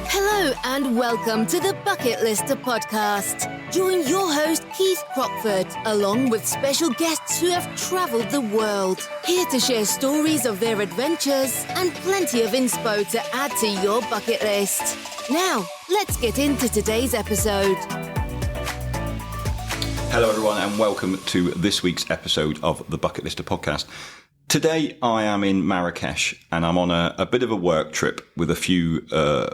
Hello and welcome to the Bucket Lister podcast. Join your host Keith Crockford along with special guests who have travelled the world, here to share stories of their adventures and plenty of inspo to add to your bucket list. Now, let's get into today's episode. Hello everyone and welcome to this week's episode of the Bucket Lister podcast. Today I am in Marrakesh and I'm on a bit of a work trip with a few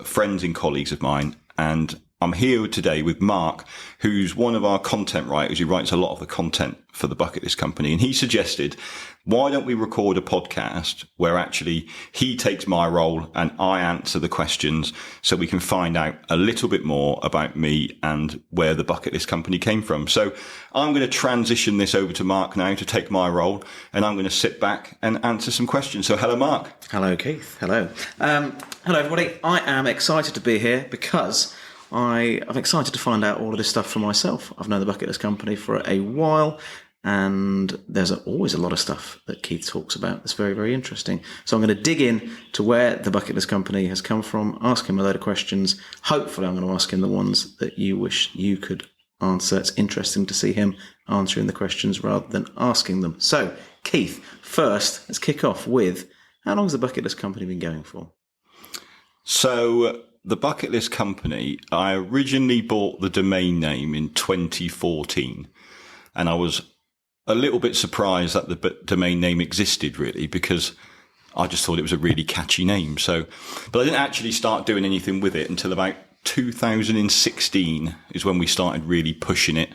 friends and colleagues of mine, and I'm here today with Mark, who's one of our content writers who writes a lot of the content for the Bucket List Company, and he suggested, why don't we record a podcast where actually he takes my role and I answer the questions so we can find out a little bit more about me and where the Bucket List Company came from. So I'm going to transition this over to Mark now to take my role, and I'm going to sit back and answer some questions. So hello, Mark. Hello, Keith. Hello. Hello, everybody. I am excited to be here because I'm excited to find out all of this stuff for myself. I've known the Bucket List Company for a while, and there's always a lot of stuff that Keith talks about that's very, very interesting. So I'm going to dig in to where the Bucket List Company has come from, ask him a load of questions. Hopefully I'm going to ask him the ones that you wish you could answer. It's interesting to see him answering the questions rather than asking them. So, Keith, first, let's kick off with, how long has the Bucket List Company been going for? So the Bucket List Company, I originally bought the domain name in 2014, and I was a little bit surprised that the domain name existed, really, because I just thought it was a really catchy name. But I didn't actually start doing anything with it until about 2016 is when we started really pushing it,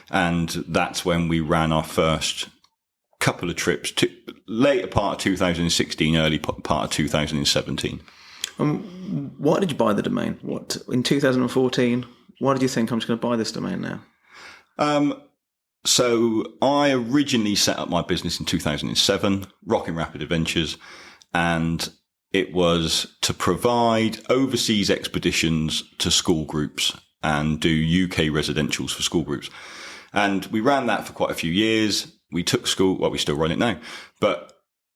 and that's when we ran our first couple of trips, to later part of 2016, early part of 2017. Why did you buy the domain? In 2014, why did you think, I'm just going to buy this domain now? So I originally set up my business in 2007, Rockin' Rapid Adventures, and it was to provide overseas expeditions to school groups and do UK residentials for school groups. And we ran that for quite a few years. We took we still run it now, but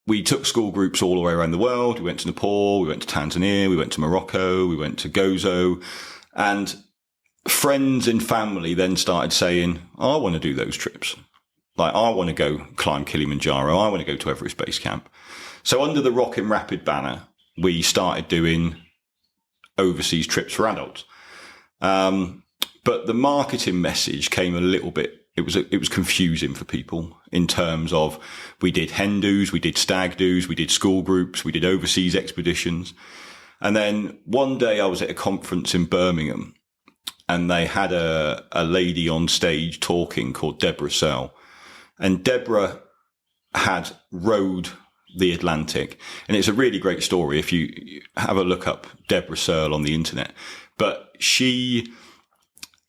we took school groups all the way around the world. We went to Nepal, we went to Tanzania, we went to Morocco, we went to Gozo, and friends and family then started saying, I want to do those trips. Like, I want to go climb Kilimanjaro. I want to go to Everest Base Camp. So under the Rockin' Rapid banner, we started doing overseas trips for adults. But the marketing message came a little bit, it was confusing for people in terms of, we did hen do's, we did stag do's, we did school groups, we did overseas expeditions. And then one day I was at a conference in Birmingham, and they had a lady on stage talking called Deborah Searle. And Deborah had rowed the Atlantic. And it's a really great story if you have a look up Deborah Searle on the internet. But she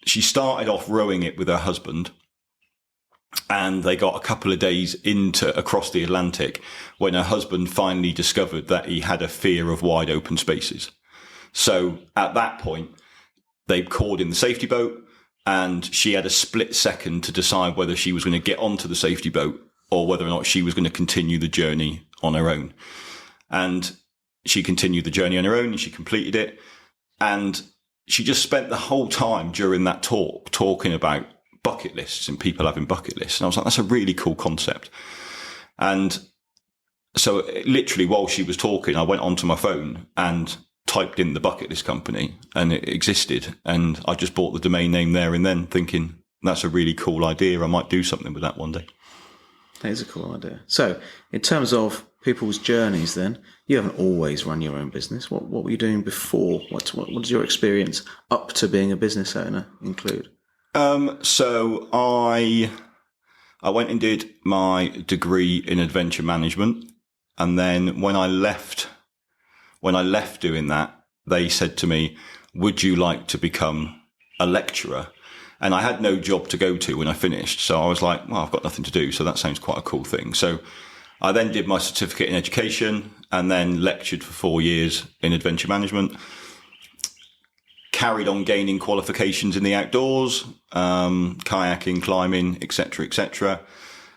started off rowing it with her husband, and they got a couple of days across the Atlantic when her husband finally discovered that he had a fear of wide open spaces. So at that point, they called in the safety boat, and she had a split second to decide whether she was going to get onto the safety boat or whether or not she was going to continue the journey on her own. And she continued the journey on her own, and she completed it. And she just spent the whole time during that talk talking about bucket lists and people having bucket lists. And I was like, that's a really cool concept. And so literally while she was talking, I went onto my phone and typed in the Bucket List Company, and it existed. And I just bought the domain name there and then, thinking, that's a really cool idea. I might do something with that one day. That is a cool idea. So in terms of people's journeys then, you haven't always run your own business. What were you doing before? What does your experience up to being a business owner include? So I went and did my degree in adventure management. And then when I left doing that, they said to me, would you like to become a lecturer? And I had no job to go to when I finished. So I was like, well, I've got nothing to do. So that sounds quite a cool thing. So I then did my certificate in education and then lectured for 4 years in adventure management. Carried on gaining qualifications in the outdoors, kayaking, climbing, etc., etc.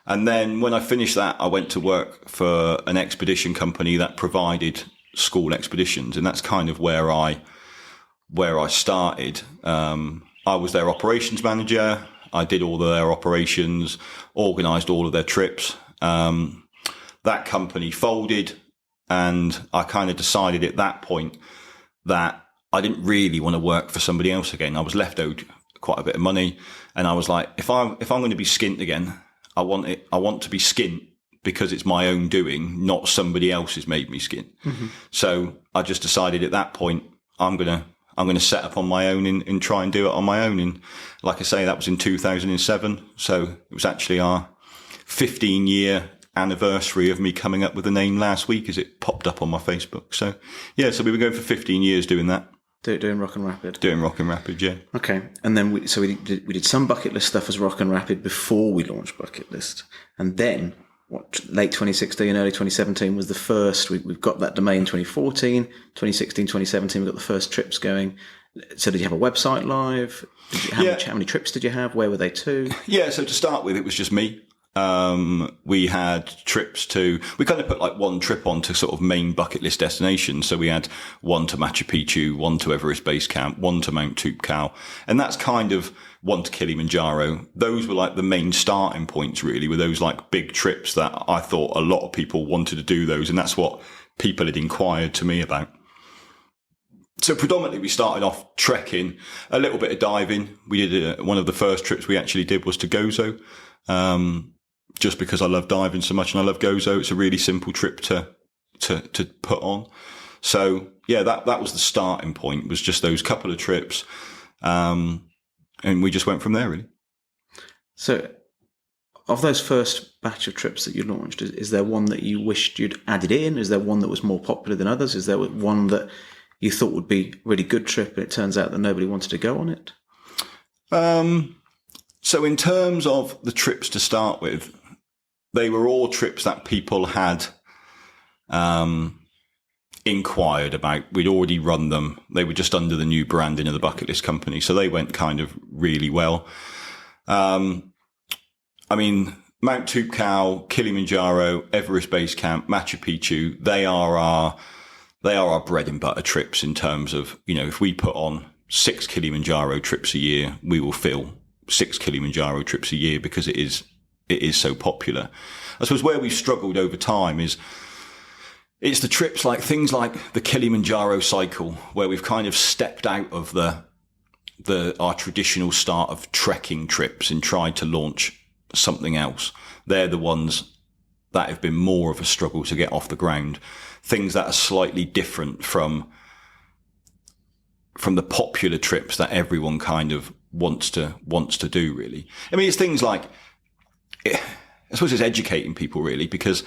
And then when I finished that, I went to work for an expedition company that provided school expeditions. And that's kind of where I where I started. I was their operations manager. I did all of their operations, organised all of their trips. That company folded, and I kind of decided at that point that I didn't really want to work for somebody else again. I was left owed quite a bit of money, and I was like, if I'm going to be skint again, I want to be skint because it's my own doing, not somebody else's made me skint. Mm-hmm. So I just decided at that point, I'm going to set up on my own and try and do it on my own. And like I say, that was in 2007. So it was actually our 15-year anniversary of me coming up with the name last week as it popped up on my Facebook. So yeah, so we were going for 15 years doing that. Doing Rock and Rapid. Doing Rock and Rapid, yeah. Okay, and then we did some bucket list stuff as Rock and Rapid before we launched Bucket List, and then late 2016, early 2017 was the first. We've got that domain 2014, 2016, 2017. We got the first trips going. So did you have a website live? How many trips did you have? Where were they to? Yeah, so to start with, it was just me. We had trips we kind of put like one trip on to sort of main bucket list destinations. So we had one to Machu Picchu, one to Everest Base Camp, one to Mount Toubkal. And that's kind of one to Kilimanjaro. Those were like the main starting points really, were those like big trips that I thought a lot of people wanted to do those. And that's what people had inquired to me about. So predominantly we started off trekking, a little bit of diving. We did one of the first trips we actually did was to Gozo. Just because I love diving so much and I love Gozo, it's a really simple trip to put on. So yeah, that was the starting point, was just those couple of trips. And we just went from there really. So of those first batch of trips that you launched, is there one that you wished you'd added in? Is there one that was more popular than others? Is there one that you thought would be a really good trip and it turns out that nobody wanted to go on it? So in terms of the trips to start with, they were all trips that people had inquired about. We'd already run them. They were just under the new branding of the Bucket List company. So they went kind of really well. I mean, Mount Toubkal, Kilimanjaro, Everest Base Camp, Machu Picchu, they are our bread and butter trips in terms of, if we put on 6 Kilimanjaro trips a year, we will fill 6 Kilimanjaro trips a year because it is so popular. I suppose where we've struggled over time it's the trips like things like the Kilimanjaro cycle, where we've kind of stepped out of our traditional start of trekking trips and tried to launch something else. They're the ones that have been more of a struggle to get off the ground. Things that are slightly different from the popular trips that everyone kind of wants to do really. I mean, it's things like, I suppose it's educating people really, because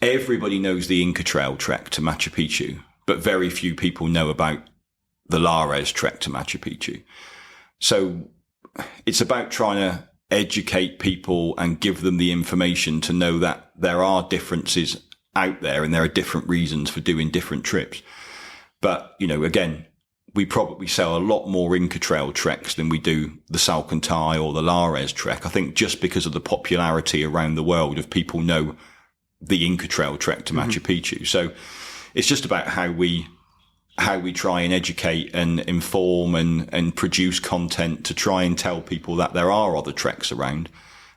everybody knows the Inca Trail trek to Machu Picchu, but very few people know about the Lares trek to Machu Picchu. So it's about trying to educate people and give them the information to know that there are differences out there and there are different reasons for doing different trips. But, again, we probably sell a lot more Inca Trail treks than we do the Salcantay or the Lares trek. I think just because of the popularity around the world of people know the Inca Trail trek to Machu Picchu. So it's just about how we try and educate and inform and produce content to try and tell people that there are other treks around,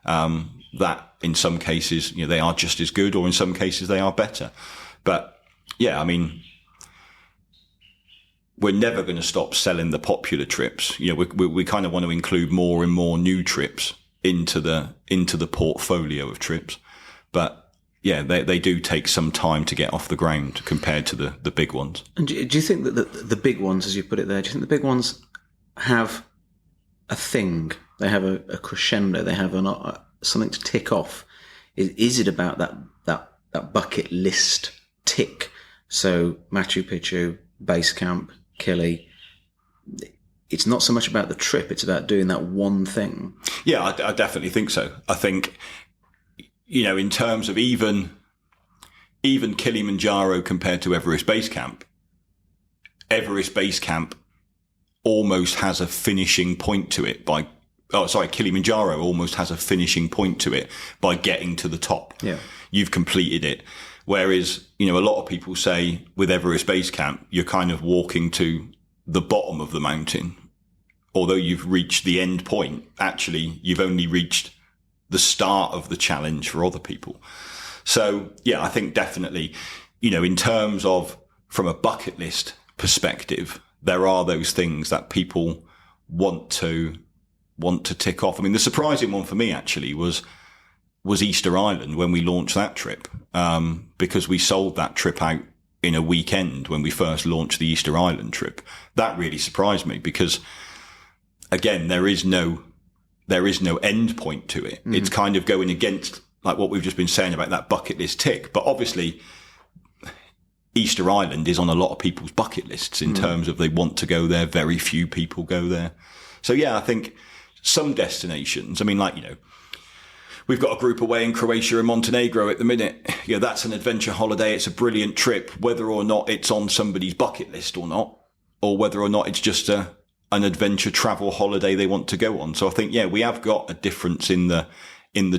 that in some cases, they are just as good, or in some cases they are better. But yeah, I mean, we're never going to stop selling the popular trips. We kind of want to include more and more new trips into the portfolio of trips. But yeah, they do take some time to get off the ground compared to the big ones. And do you think that the big ones, as you put it there, do you think the big ones have a thing? They have a crescendo. They have something to tick off. Is it about that bucket list tick? So Machu Picchu, Base Camp, Kili. It's not so much about the trip; it's about doing that one thing. Yeah, I definitely think so. I think, in terms of even Kilimanjaro compared to Everest Base Camp almost has a finishing point to it Kilimanjaro almost has a finishing point to it by getting to the top. Yeah. You've completed it. Whereas, a lot of people say with Everest Base Camp, you're kind of walking to the bottom of the mountain. Although you've reached the end point, actually, you've only reached the start of the challenge for other people. So, yeah, I think definitely, in terms of from a bucket list perspective, there are those things that people want to tick off. I mean, the surprising one for me actually was Easter Island when we launched that trip, because we sold that trip out in a weekend when we first launched the Easter Island trip. That really surprised me because, again, there is no end point to it. It's kind of going against like what we've just been saying about that bucket list tick. But obviously, Easter Island is on a lot of people's bucket lists in terms of they want to go there. Very few people go there. So yeah, I think some destinations, I mean, like, we've got a group away in Croatia and Montenegro at the minute. That's an adventure holiday. It's a brilliant trip, whether or not it's on somebody's bucket list or not, or whether or not it's just an adventure travel holiday they want to go on. So I think, we have got a difference in the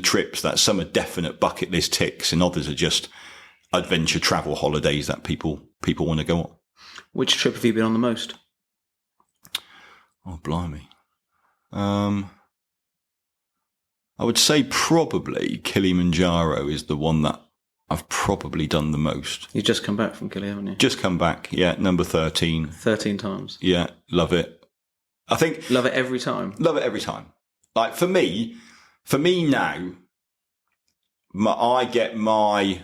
trips, that some are definite bucket list ticks and others are just adventure travel holidays that people want to go on. Which trip have you been on the most? Oh, blimey. I would say probably Kilimanjaro is the one that I've probably done the most. You've just come back from Kili, haven't you? Just come back, yeah, number 13. 13 times. Yeah, love it. I think... Love it every time? Love it every time. Like, for me now, I get my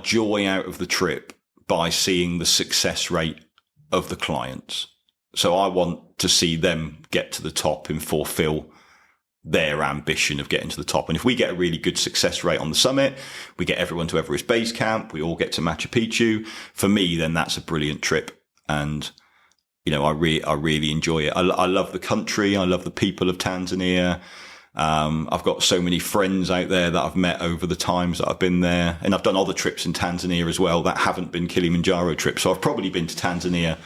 joy out of the trip by seeing the success rate of the clients. So I want to see them get to the top and fulfill their ambition of getting to the top. And if we get a really good success rate on the summit, we get everyone to Everest Base Camp, we all get to Machu Picchu. For me, then that's a brilliant trip. And, I really enjoy it. I love the country. I love the people of Tanzania. I've got so many friends out there that I've met over the times that I've been there. And I've done other trips in Tanzania as well that haven't been Kilimanjaro trips. So I've probably been to Tanzania,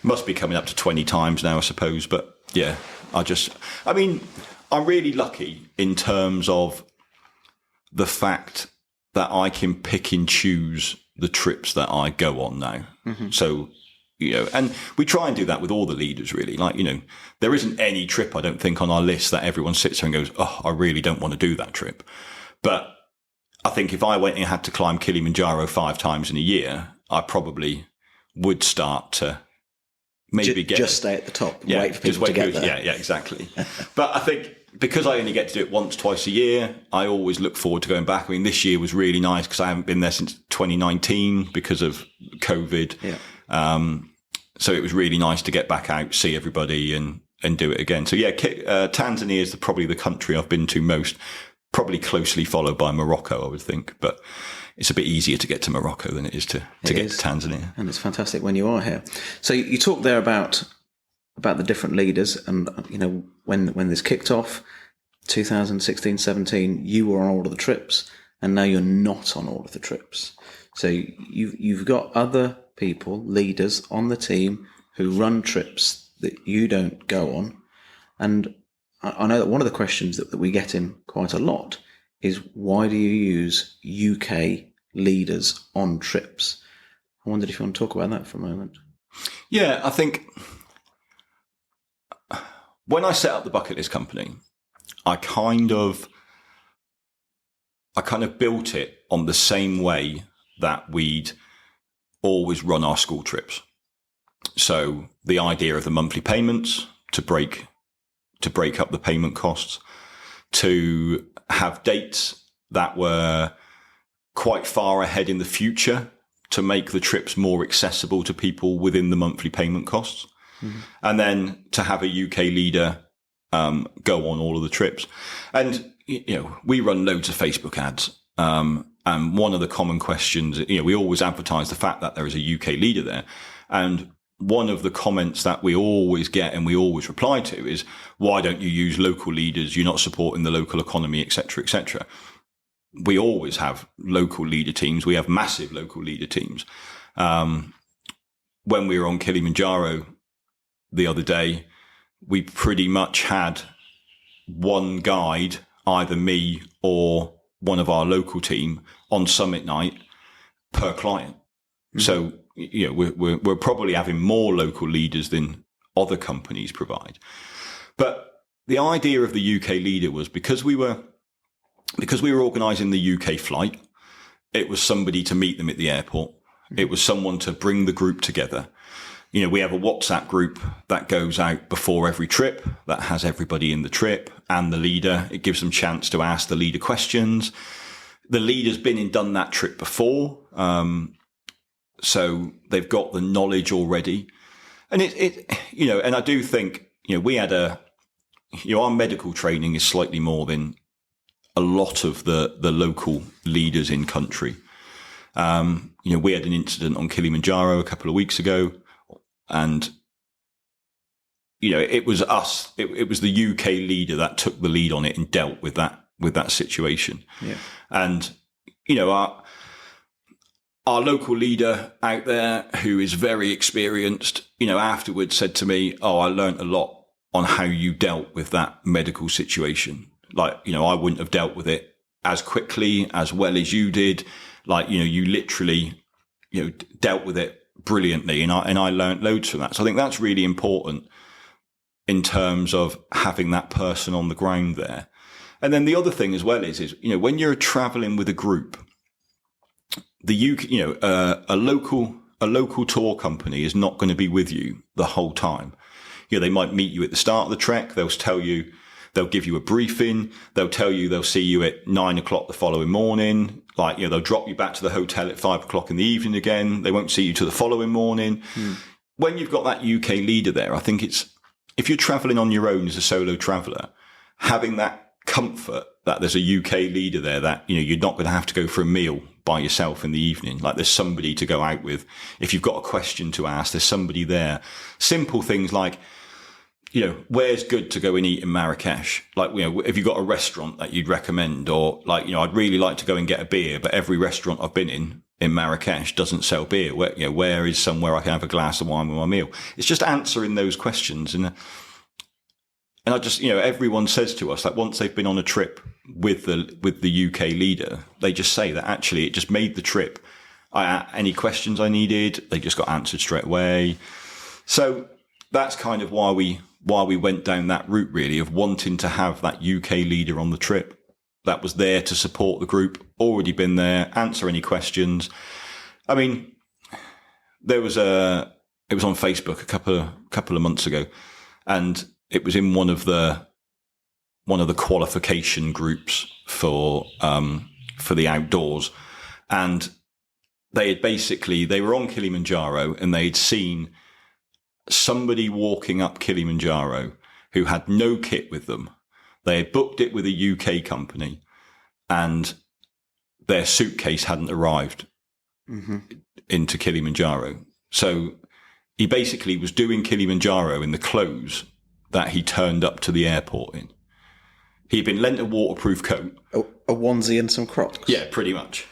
must be coming up to 20 times now, I suppose. But yeah, I'm really lucky in terms of the fact that I can pick and choose the trips that I go on now. Mm-hmm. So, and we try and do that with all the leaders, really. Like, there isn't any trip, I don't think, on our list that everyone sits there and goes, oh, I really don't want to do that trip. But I think if I went and had to climb Kilimanjaro 5 times in a year, I probably would start to maybe just stay at the top and wait for people to get there. Yeah, exactly. But I think because I only get to do it once, twice a year, I always look forward to going back. I mean, this year was really nice because I haven't been there since 2019 because of COVID. Yeah. So it was really nice to get back out, see everybody and do it again. So yeah, Tanzania is probably the country I've been to most, probably closely followed by Morocco, I would think. But it's a bit easier to get to Morocco than it is to get to Tanzania. And it's fantastic when you are here. So you talked there about the different leaders and, when this kicked off, 2016, 17, you were on all of the trips and now you're not on all of the trips. So you've got other people, leaders on the team who run trips that you don't go on. And I know that one of the questions that we get in quite a lot is, why do you use UK leaders on trips? I wondered if you want to talk about that for a moment. Yeah, I think when I set up the Bucket List Company, I kind of built it on the same way that we'd always run our school trips. So the idea of the monthly payments to break up the payment costs, to have dates that were quite far ahead in the future to make the trips more accessible to people within the monthly payment costs. Mm-hmm. And then to have a UK leader go on all of the trips. And, we run loads of Facebook ads. And one of the common questions, we always advertise the fact that there is a UK leader there. And one of the comments that we always get and we always reply to is, why don't you use local leaders? You're not supporting the local economy, et cetera, et cetera. We always have local leader teams. We have massive local leader teams. When we were on Kilimanjaro the other day, we pretty much had one guide, either me or one of our local team, on summit night per client. Mm-hmm. So, we're probably having more local leaders than other companies provide. But the idea of the UK leader was because we were organising the UK flight, it was somebody to meet them at the airport. It was someone to bring the group together. We have a WhatsApp group that goes out before every trip that has everybody in the trip and the leader. It gives them chance to ask the leader questions. The leader's been and done that trip before. So they've got the knowledge already. And and I do think, we had our medical training is slightly more than a lot of the local leaders in country. We had an incident on Kilimanjaro a couple of weeks ago, and it was us. It was the UK leader that took the lead on it and dealt with that situation. Yeah. And our local leader out there, who is very experienced, afterwards said to me, "Oh, I learned a lot on how you dealt with that medical situation. Like, I wouldn't have dealt with it as quickly, as well as you did. Like, you literally, dealt with it brilliantly." And I learned loads from that. So I think that's really important in terms of having that person on the ground there. And then the other thing as well is when you're traveling with a group, the UK, a local tour company is not going to be with you the whole time. They might meet you at the start of the trek. They'll give you a briefing. They'll see you at 9 o'clock the following morning. Like, they'll drop you back to the hotel at 5 o'clock in the evening again. They won't see you till the following morning. When you've got that UK leader there, I think if you're traveling on your own as a solo traveler, having that comfort that there's a UK leader there, that, you're not going to have to go for a meal by yourself in the evening. Like, there's somebody to go out with. If you've got a question to ask, there's somebody there. Simple things like, where's good to go and eat in Marrakesh? Like, have you got a restaurant that you'd recommend? Or like, I'd really like to go and get a beer, but every restaurant I've been in Marrakesh doesn't sell beer. Where is somewhere I can have a glass of wine with my meal? It's just answering those questions. And I just, everyone says to us, like, once they've been on a trip with the UK leader, they just say that actually it just made the trip. Any questions I needed, they just got answered straight away. So that's kind of why we went down that route, really, of wanting to have that UK leader on the trip that was there to support the group, already been there, answer any questions. I mean, it was on Facebook a couple of months ago, and it was in one of the qualification groups for the outdoors, and they were on Kilimanjaro, and they'd seen somebody walking up Kilimanjaro who had no kit with them. They had booked it with a UK company, and their suitcase hadn't arrived into Kilimanjaro. So he basically was doing Kilimanjaro in the clothes that he turned up to the airport in. He'd been lent a waterproof coat. A onesie and some Crocs. Yeah, pretty much.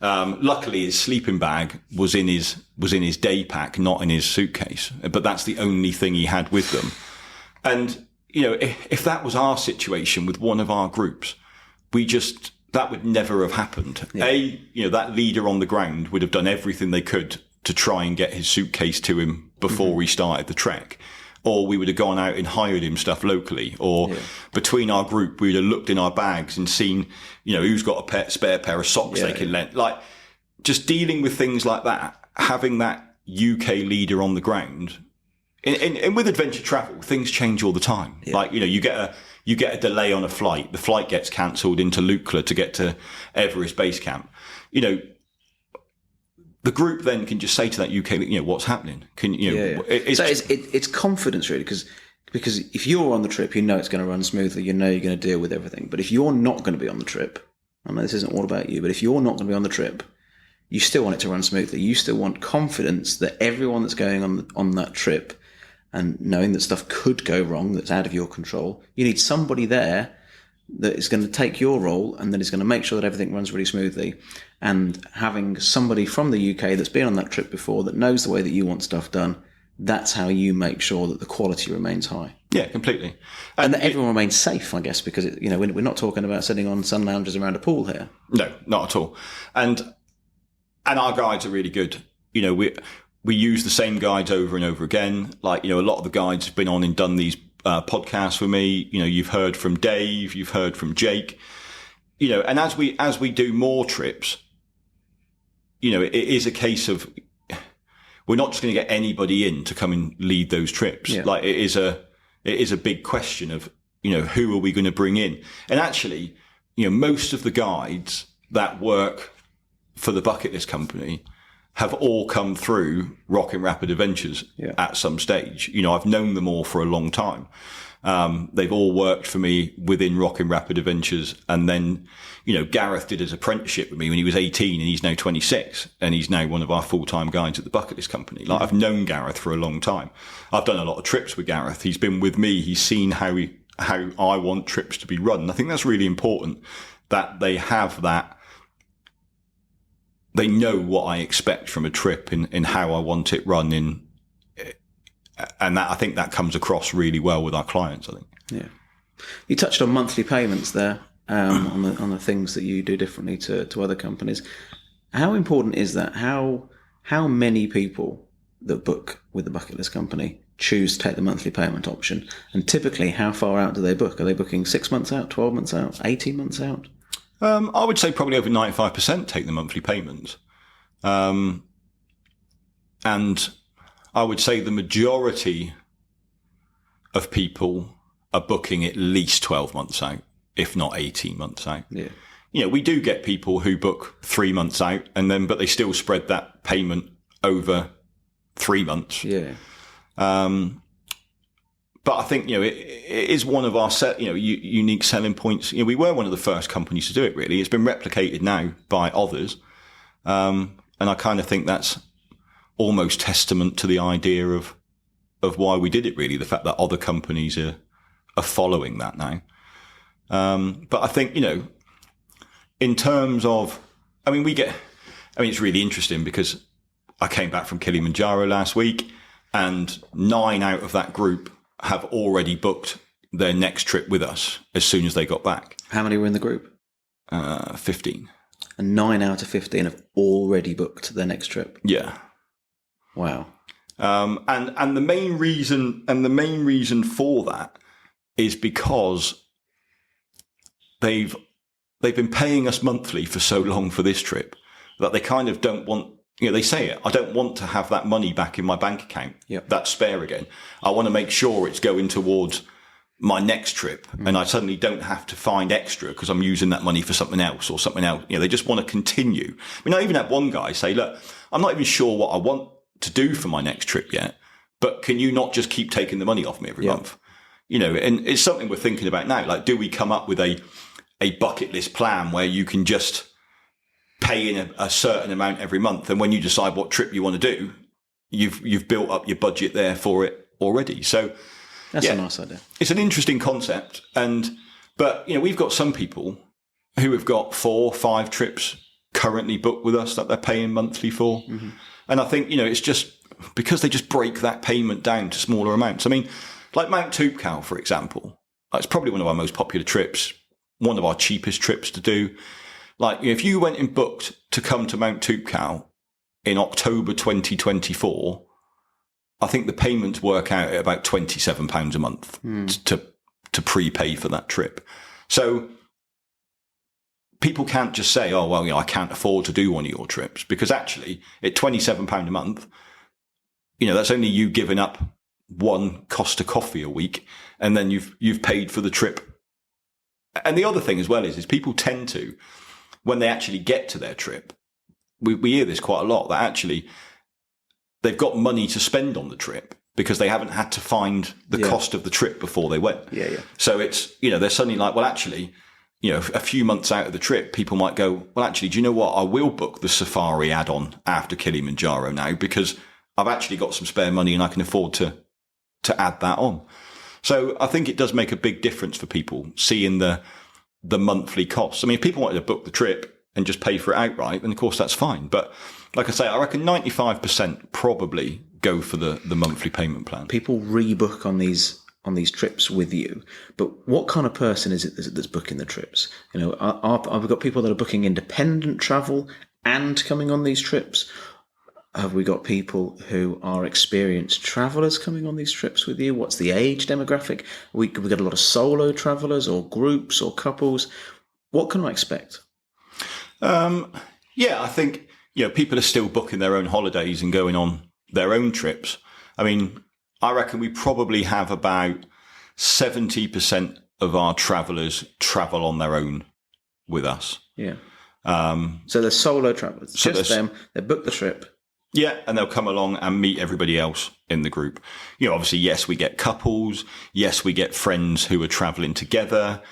Luckily, his sleeping bag was in his day pack, not in his suitcase. But that's the only thing he had with them. And if that was our situation with one of our groups, that would never have happened. Yeah. That leader on the ground would have done everything they could to try and get his suitcase to him before we started the trek. Or we would have gone out and hired him stuff locally. Or between our group, we would have looked in our bags and seen, who's got a spare pair of socks they can lend. Like, just dealing with things like that, having that UK leader on the ground. And with adventure travel, things change all the time. Yeah. Like, you get a delay on a flight. The flight gets cancelled into Lukla to get to Everest Base Camp. The group then can just say to that UK, what's happening? It's confidence, really, because if you're on the trip, it's going to run smoothly. You're going to deal with everything. But if you're not going to be on the trip, I know this isn't all about you, but if you're not going to be on the trip, you still want it to run smoothly. You still want confidence that everyone that's going on that trip, and knowing that stuff could go wrong, that's out of your control, you need somebody there that is going to take your role and that is going to make sure that everything runs really smoothly. And having somebody from the UK that's been on that trip before, that knows the way that you want stuff done, that's how you make sure that the quality remains high. Yeah, completely. And that everyone remains safe, I guess, because we're not talking about sitting on sun lounges around a pool here. No, not at all. And our guides are really good. you know, we use the same guides over and over again. Like, you know, a lot of the guides have been on and done these podcasts with me. You know, you've heard from Dave, you've heard from Jake, you know, and as we do more trips, you know, it is a case of, we're not just going to get anybody in to come and lead those trips. Yeah. Like, it is a big question of, you know, who are we going to bring in? And actually, you know, most of the guides that work for the Bucket List Company have all come through Rockin' Rapid Adventures at some stage. You know, I've known them all for a long time. They've all worked for me within Rockin' Rapid Adventures. And then, you know, Gareth did his apprenticeship with me when he was 18 and he's now 26 and he's now one of our full-time guides at the Bucket List Company. Like, I've known Gareth for a long time. I've done a lot of trips with Gareth. He's been with me. He's seen how I want trips to be run. I think that's really important, that they have that. They know what I expect from a trip in how I want it run and that, I think that comes across really well with our clients, I think. Yeah. You touched on monthly payments there, on the things that you do differently to other companies. How important is that? How many people that book with the Bucket List Company choose to take the monthly payment option? And typically, how far out do they book? Are they booking 6 months out, 12 months out, 18 months out? I would say probably over 95% take the monthly payments. And I would say the majority of people are booking at least 12 months out, if not 18 months out. Yeah. You know, we do get people who book 3 months out but they still spread that payment over 3 months. Yeah. But I think, you know, it is one of our unique selling points. You know, we were one of the first companies to do it, really. It's been replicated now by others. And I kind of think that's almost testament to the idea of why we did it, really. The fact that other companies are following that now. But I think, you know, in terms of, it's really interesting because I came back from Kilimanjaro last week and 9 out of that group have already booked their next trip with us as soon as they got back. How many were in the group? 15. And 9 out of 15 have already booked their next trip. Yeah. Wow. And the main reason for that is because they've been paying us monthly for so long for this trip that they kind of don't want, you know, they say it, I don't want to have that money back in my bank account. Yep. That's spare again. I want to make sure it's going towards my next trip and I suddenly don't have to find extra because I'm using that money for something else or something else. You know, they just want to continue. I mean, I even had one guy say, look, I'm not even sure what I want to do for my next trip yet, but can you not just keep taking the money off me every month? You know, and it's something we're thinking about now. Like, do we come up with a bucket list plan where you can just pay in a certain amount every month, and when you decide what trip you want to do, you've built up your budget there for it already. So that's a nice idea. It's an interesting concept, but you know, we've got some people who have got 4 or 5 trips currently booked with us that they're paying monthly for, and I think, you know, it's just because they just break that payment down to smaller amounts. I mean, like Mount Toubkal, for example, it's probably one of our most popular trips, one of our cheapest trips to do. Like, if you went and booked to come to Mount Toubkal in October 2024, I think the payments work out at about £27 a month to prepay for that trip. So people can't just say, oh, well, you know, I can't afford to do one of your trips, because actually at £27 a month, you know, that's only you giving up one Costa coffee a week, and then you've paid for the trip. And the other thing as well is people tend to, when they actually get to their trip, we hear this quite a lot, that actually they've got money to spend on the trip because they haven't had to find the cost of the trip before they went. Yeah. So it's, you know, they're suddenly like, well, actually, you know, a few months out of the trip, people might go, well, actually, do you know what? I will book the safari add-on after Kilimanjaro now because I've actually got some spare money and I can afford to add that on. So I think it does make a big difference for people seeing the monthly costs. I mean, if people wanted to book the trip and just pay for it outright, then of course that's fine. But like I say, I reckon 95% probably go for the monthly payment plan. People rebook on these trips with you, but what kind of person is it that's booking the trips? You know, I've got people that are booking independent travel and coming on these trips. Have we got people who are experienced travellers coming on these trips with you? What's the age demographic? We got a lot of solo travellers or groups or couples. What can I expect? Yeah, I think people are still booking their own holidays and going on their own trips. I mean, I reckon we probably have about 70% of our travellers travel on their own with us. Yeah. So they're solo travellers. So just them. They book the trip. Yeah, and they'll come along and meet everybody else in the group. Obviously, yes, we get couples. Yes, we get friends who are travelling together.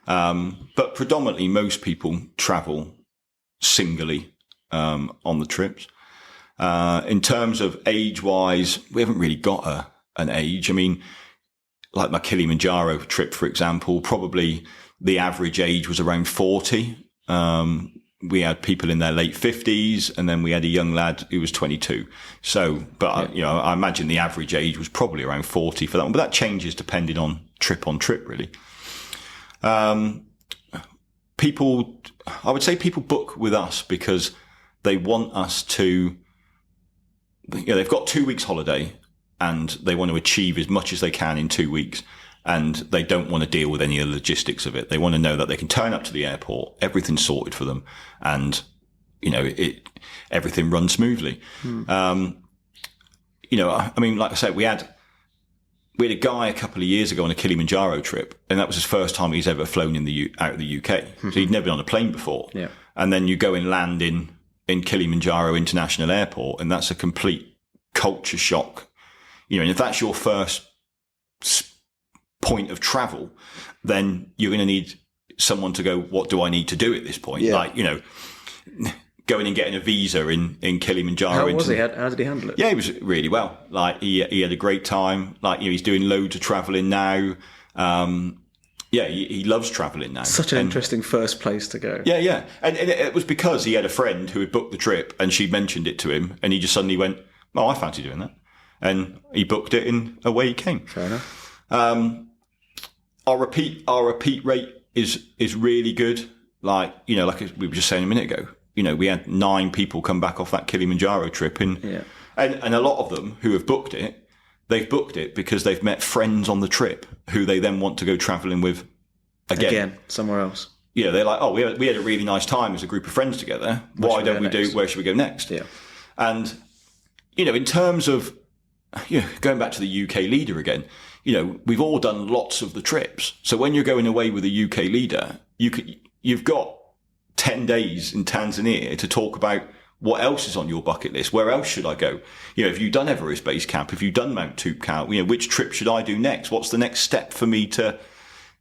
Mm-hmm. But predominantly, most people travel singly on the trips. In terms of age-wise, we haven't really got an age. I mean, like my Kilimanjaro trip, for example, probably the average age was around 40. We had people in their late 50s, and then we had a young lad who was 22. So, but I imagine the average age was probably around 40 for that one. But that changes depending on trip, really. People, I would say people book with us because they want us to, they've got 2 weeks holiday and they want to achieve as much as they can in 2 weeks. And they don't want to deal with any of the logistics of it. They want to know that they can turn up to the airport, everything's sorted for them, and everything runs smoothly. I mean, like I said, we had a guy a couple of years ago on a Kilimanjaro trip, and that was his first time he's ever flown out of the UK. So he'd never been on a plane before. Yeah. And then you go and land in Kilimanjaro International Airport, and that's a complete culture shock. And if that's your first point of travel, then you're going to need someone to go, what do I need to do at this point? Yeah. Like, going and getting a visa in Kilimanjaro. How was he? How did he handle it? Yeah, he was really well. Like, he had a great time. Like, he's doing loads of traveling now. He loves traveling now. Such an interesting first place to go. Yeah. And it was because he had a friend who had booked the trip and she mentioned it to him, and he just suddenly went, oh, I fancy doing that. And he booked it and away he came. Fair enough. Our repeat rate is really good. Like we were just saying a minute ago, we had 9 people come back off that Kilimanjaro trip, and a lot of them who have booked it, they've booked it because they've met friends on the trip who they then want to go travelling with again somewhere else. They're like, oh, we had a really nice time as a group of friends together. Why don't we do? Where should we go next? Yeah, and in terms of going back to the UK leader again. We've all done lots of the trips. So when you're going away with a UK leader, you've got 10 days in Tanzania to talk about what else is on your bucket list. Where else should I go? Have you done Everest Base Camp? Have you done Mount Toubkal? Which trip should I do next? What's the next step for me to,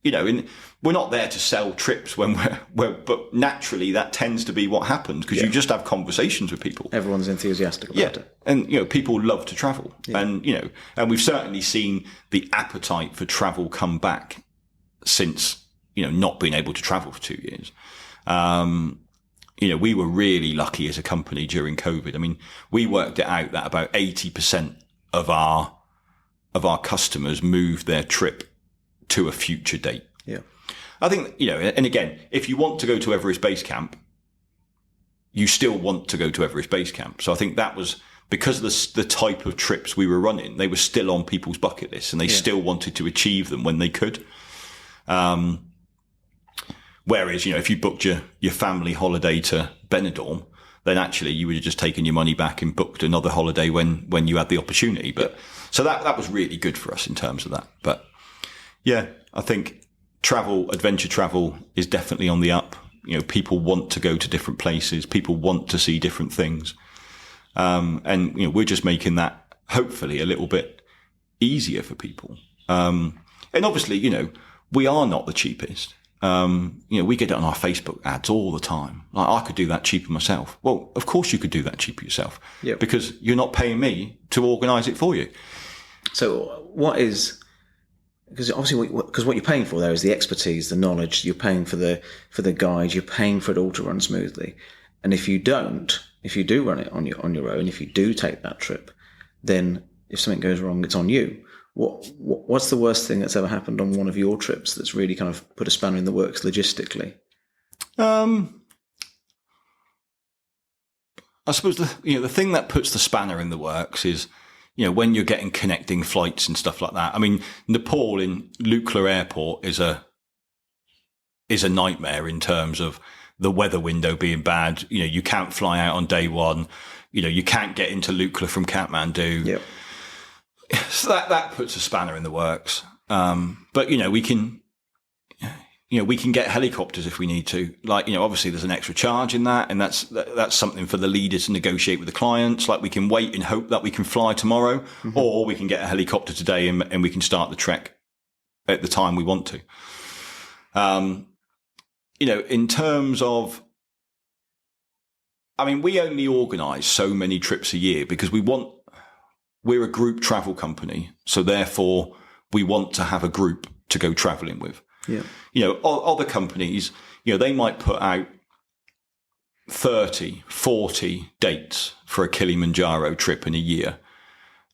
and we're not there to sell trips but naturally that tends to be what happens because you just have conversations with people. Everyone's enthusiastic about it. And, people love to travel. Yeah. And, and we've certainly seen the appetite for travel come back since, not being able to travel for 2 years. We were really lucky as a company during COVID. I mean, we worked it out that about 80% of our customers moved their trip to a future date. Yeah. I think, and again, if you want to go to Everest Base Camp, you still want to go to Everest Base Camp. So I think that was because of the type of trips we were running, they were still on people's bucket lists and they still wanted to achieve them when they could. Whereas, if you booked your family holiday to Benidorm, then actually you would have just taken your money back and booked another holiday when you had the opportunity. But so that was really good for us in terms of that. But yeah, I think adventure travel is definitely on the up. People want to go to different places. People want to see different things. And we're just making that hopefully a little bit easier for people. And obviously, we are not the cheapest. We get it on our Facebook ads all the time. Like, I could do that cheaper myself. Well, of course you could do that cheaper yourself. Yep. Because you're not paying me to organise it for you. So because obviously what you're paying for there is the expertise, the knowledge. You're paying for the guide. You're paying for it all to run smoothly. And if you do run it on your own, if you do take that trip, then if something goes wrong, it's on you. What's the worst thing that's ever happened on one of your trips that's really kind of put a spanner in the works logistically? I I suppose the thing that puts the spanner in the works is, when you're getting connecting flights and stuff like that. I mean, Nepal in Lukla Airport is a nightmare in terms of the weather window being bad. You can't fly out on day one. You can't get into Lukla from Kathmandu. Yep. So that puts a spanner in the works. But we can get helicopters if we need to. Obviously there's an extra charge in that, and that's something for the leader to negotiate with the clients. We can wait and hope that we can fly tomorrow, or we can get a helicopter today and we can start the trek at the time we want to. In terms of, we only organise so many trips a year because we're a group travel company. So therefore we want to have a group to go travelling with. Yeah. Other companies, they might put out 30, 40 dates for a Kilimanjaro trip in a year.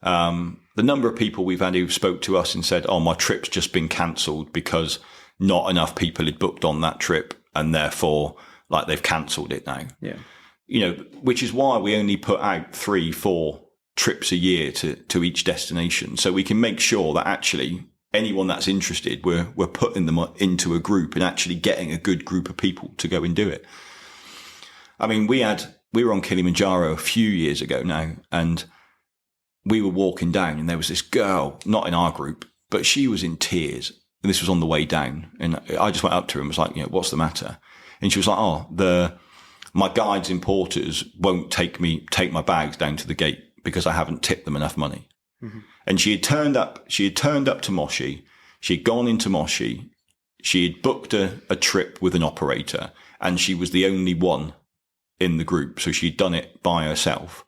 The number of people we've had who spoke to us and said, my trip's just been cancelled because not enough people had booked on that trip, and therefore they've cancelled it now. Yeah. Which is why we only put out 3-4 trips a year to each destination. So we can make sure that actually anyone that's interested, we're putting them into a group and actually getting a good group of people to go and do it. We were on Kilimanjaro a few years ago now, and we were walking down and there was this girl, not in our group, but she was in tears. And this was on the way down. And I just went up to her and was like, what's the matter? And she was like, my guides and porters won't take my bags down to the gate because I haven't tipped them enough money. Mm-hmm. And she had turned up to Moshi. She had gone into Moshi. She had booked a trip with an operator, and she was the only one in the group. So she'd done it by herself.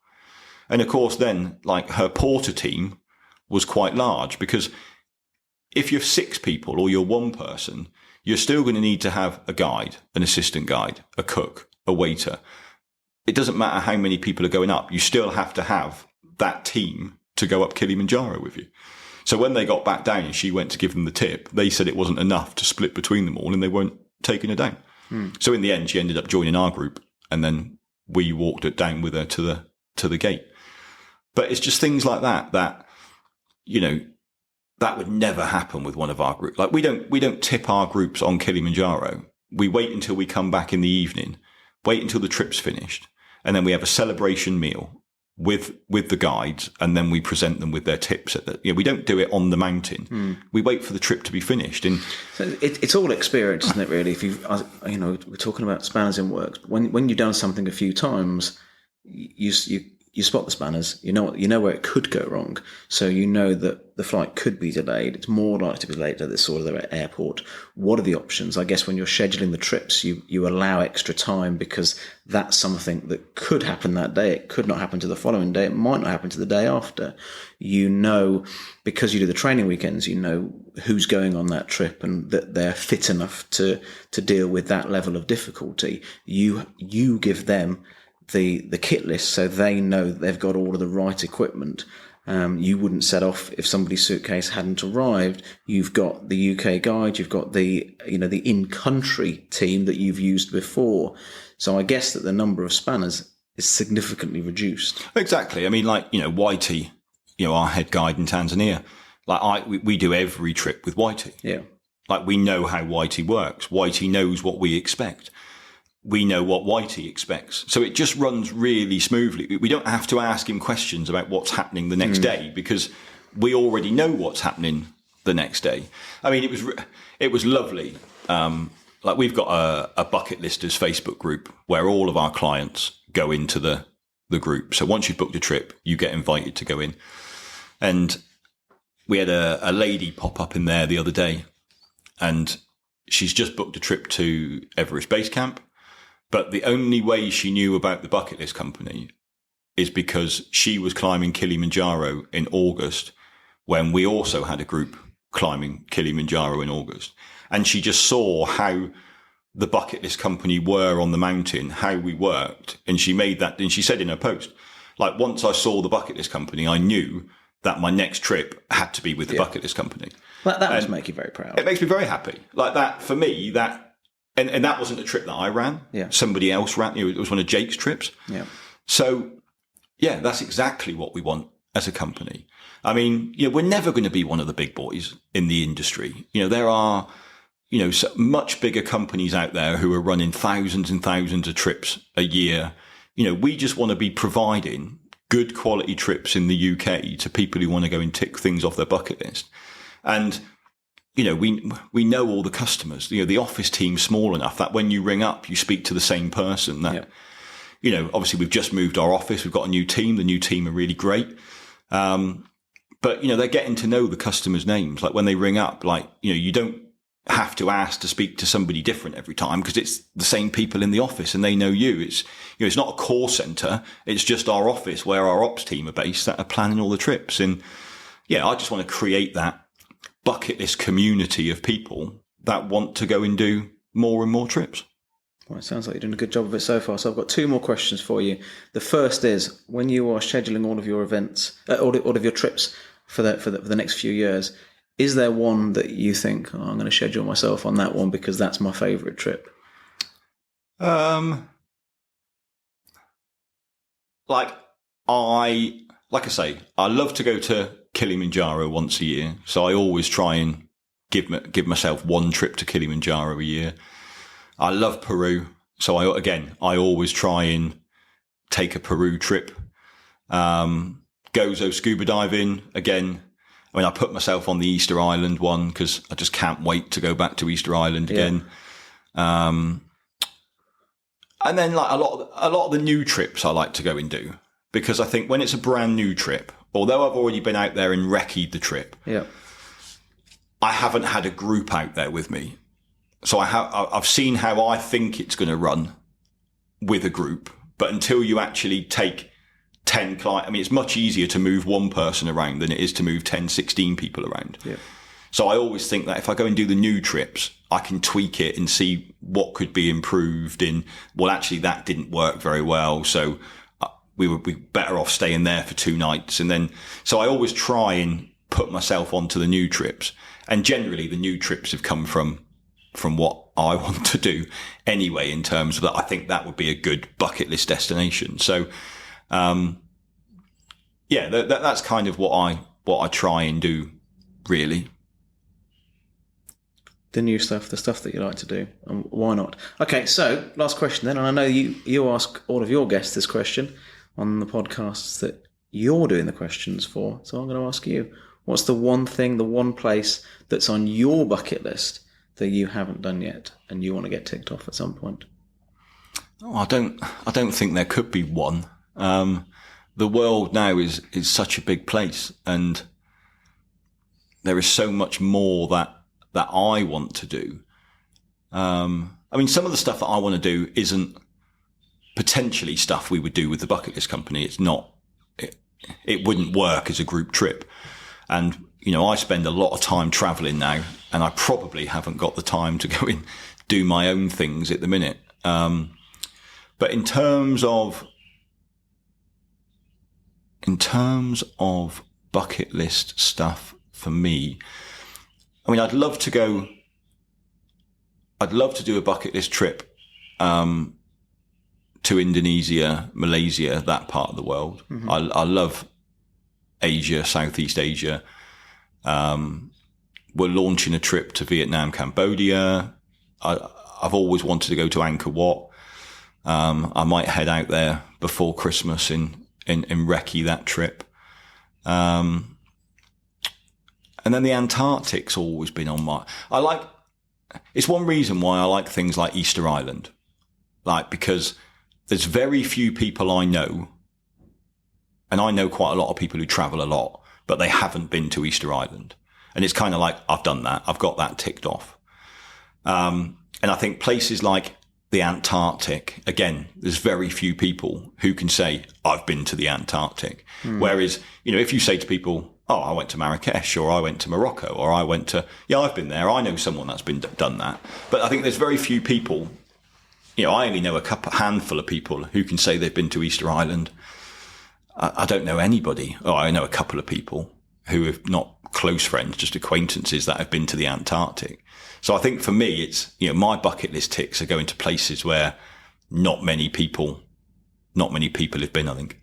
And of course then, her porter team was quite large, because if you're 6 people or you're 1 person, you're still going to need to have a guide, an assistant guide, a cook, a waiter. It doesn't matter how many people are going up. You still have to have that team to go up Kilimanjaro with you. So when they got back down and she went to give them the tip, they said it wasn't enough to split between them all, and they weren't taking her down. So in the end, she ended up joining our group, and then we walked it down with her to the gate. But it's just things like that that would never happen with one of our groups. We don't tip our groups on Kilimanjaro. We wait until we come back in the evening, wait until the trip's finished, and then we have a celebration meal with the guides, and then we present them with their tips. We don't do it on the mountain. We wait for the trip to be finished. And so it's all experience, isn't it? Really, if we're talking about spanners in works. When you've done something a few times, you spot the spanners. You know where it could go wrong. So you know that the flight could be delayed. It's more likely to be delayed at this sort of airport. What are the options? I guess when you're scheduling the trips, you allow extra time, because that's something that could happen that day. It could not happen to the following day. It might not happen to the day after. Because you do the training weekends, who's going on that trip and that they're fit enough to deal with that level of difficulty. You give them the kit list, so they know that they've got all of the right equipment. You wouldn't set off if somebody's suitcase hadn't arrived. You've got the UK guide, you've got the in-country team that you've used before. So I guess that the number of spanners is significantly reduced. Exactly. Whitey, our head guide in Tanzania, we do every trip with Whitey. Yeah. We know how Whitey works. Whitey knows what we expect. We know what Whitey expects. So it just runs really smoothly. We don't have to ask him questions about what's happening the next day, because we already know what's happening the next day. It was lovely. We've got a bucket listers Facebook group where all of our clients go into the group. So once you've booked a trip, you get invited to go in. And we had a lady pop up in there the other day, and she's just booked a trip to Everest Base Camp. But the only way she knew about the bucket list company is because she was climbing Kilimanjaro in August, when we also had a group climbing Kilimanjaro in August. And she just saw how the bucket list company were on the mountain, how we worked. And she made that, and she said in her post, once I saw the bucket list company, I knew that my next trip had to be with the bucket list company. That must make you very proud. It makes me very happy. That, for me, And that wasn't a trip that I ran. Yeah. Somebody else ran. It was one of Jake's trips. Yeah. So yeah, that's exactly what we want as a company. I mean, we're never going to be one of the big boys in the industry. There are, so much bigger companies out there who are running thousands and thousands of trips a year. We just want to be providing good quality trips in the UK to people who want to go and tick things off their bucket list. And, we know all the customers. The office team's small enough that when you ring up, you speak to the same person. That, obviously we've just moved our office. We've got a new team. The new team are really great. But, they're getting to know the customers' names. Like when they ring up, you don't have to ask to speak to somebody different every time because it's the same people in the office and they know you. It's not a call center. It's just our office where our ops team are based that are planning all the trips. And I just want to create that bucket list community of people that want to go and do more and more trips. Well, it sounds like you're doing a good job of it so far. So I've got 2 more questions for you. The first is, when you are scheduling all of your events, all of your trips for the next few years, is there one that you think, I'm going to schedule myself on that one because that's my favourite trip? Like I say, I love to go to Kilimanjaro once a year. So I always try and give myself one trip to Kilimanjaro a year. I love Peru. So I always try and take a Peru trip. Gozo scuba diving again. I mean, I put myself on the Easter Island one because I just can't wait to go back to Easter Island again. And then like a lot of the new trips I like to go and do because I think when it's a brand new trip, although I've already been out there and recce'd the trip, I haven't had a group out there with me. So I've seen how I think it's going to run with a group, but until you actually take 10 clients, I mean, it's much easier to move one person around than it is to move 10, 16 people around. Yeah. So I always think that if I go and do the new trips, I can tweak it and see what could be improved in, well, actually that didn't work very well. So we would be better off staying there for 2 nights. And then, so I always try and put myself onto the new trips. And generally the new trips have come from what I want to do anyway, in terms of that. I think that would be a good bucket list destination. So, that's kind of what I try and do, really. The new stuff, the stuff that you like to do, and why not? Okay, so last question then, and I know you ask all of your guests this question on the podcasts that you're doing the questions for, so I'm going to ask you, what's the one thing, the one place that's on your bucket list that you haven't done yet and you want to get ticked off at some point? Oh, I don't think there could be one. The world now is such a big place, and there is so much more that I want to do. I mean, some of the stuff that I want to do isn't potentially stuff we would do with the bucket list company. It's not, it wouldn't work as a group trip. And, I spend a lot of time traveling now, and I probably haven't got the time to go and do my own things at the minute. But in terms of bucket list stuff for me, I mean, I'd love to do a bucket list trip to Indonesia, Malaysia, that part of the world. Mm-hmm. I love Asia, Southeast Asia. We're launching a trip to Vietnam, Cambodia. I've always wanted to go to Angkor Wat. I might head out there before Christmas and recce that trip. And then the Antarctic's always been on it's one reason why I like things like Easter Island. Because there's very few people I know, and I know quite a lot of people who travel a lot, but they haven't been to Easter Island. And it's kind of like, I've done that. I've got that ticked off. And I think places like the Antarctic, again, there's very few people who can say, I've been to the Antarctic. Mm. Whereas, if you say to people, oh, I went to Marrakesh, or I went to Morocco, or I went to, I've been there. I know someone that's done that. But I think there's very few people, I only know a handful of people who can say they've been to Easter Island. I don't know anybody. Oh, I know a couple of people who are not close friends, just acquaintances that have been to the Antarctic. So I think for me, it's, my bucket list ticks are going to places where not many people not many people have been, I think.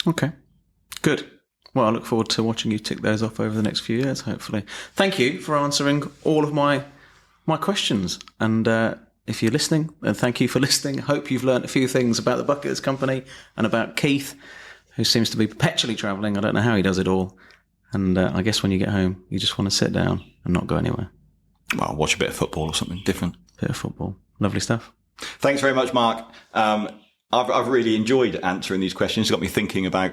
Okay, good. Well, I look forward to watching you tick those off over the next few years, hopefully. Thank you for answering all of my questions. And if you're listening, then thank you for listening. Hope you've learned a few things about the Bucket List Company and about Keith, who seems to be perpetually travelling. I don't know how he does it all. And I guess when you get home, you just want to sit down and not go anywhere. Well, watch a bit of football or something different. Bit of football. Lovely stuff. Thanks very much, Mark. I've really enjoyed answering these questions. It got me thinking about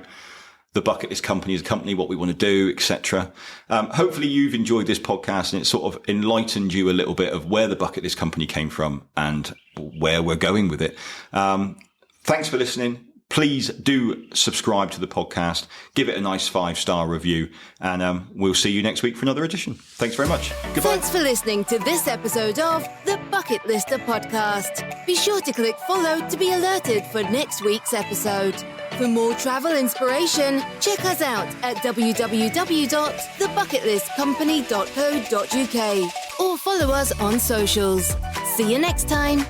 the Bucket List Company as a company, what we want to do, etc. Hopefully you've enjoyed this podcast and it sort of enlightened you a little bit of where the Bucket List Company came from and where we're going with it. Thanks for listening. Please do subscribe to the podcast, give it a nice 5-star review, and we'll see you next week for another edition. Thanks very much. Goodbye. Thanks for listening to this episode of the Bucket Lister podcast. Be sure to click follow to be alerted for next week's episode. For more travel inspiration, check us out at www.thebucketlistcompany.co.uk or follow us on socials. See you next time.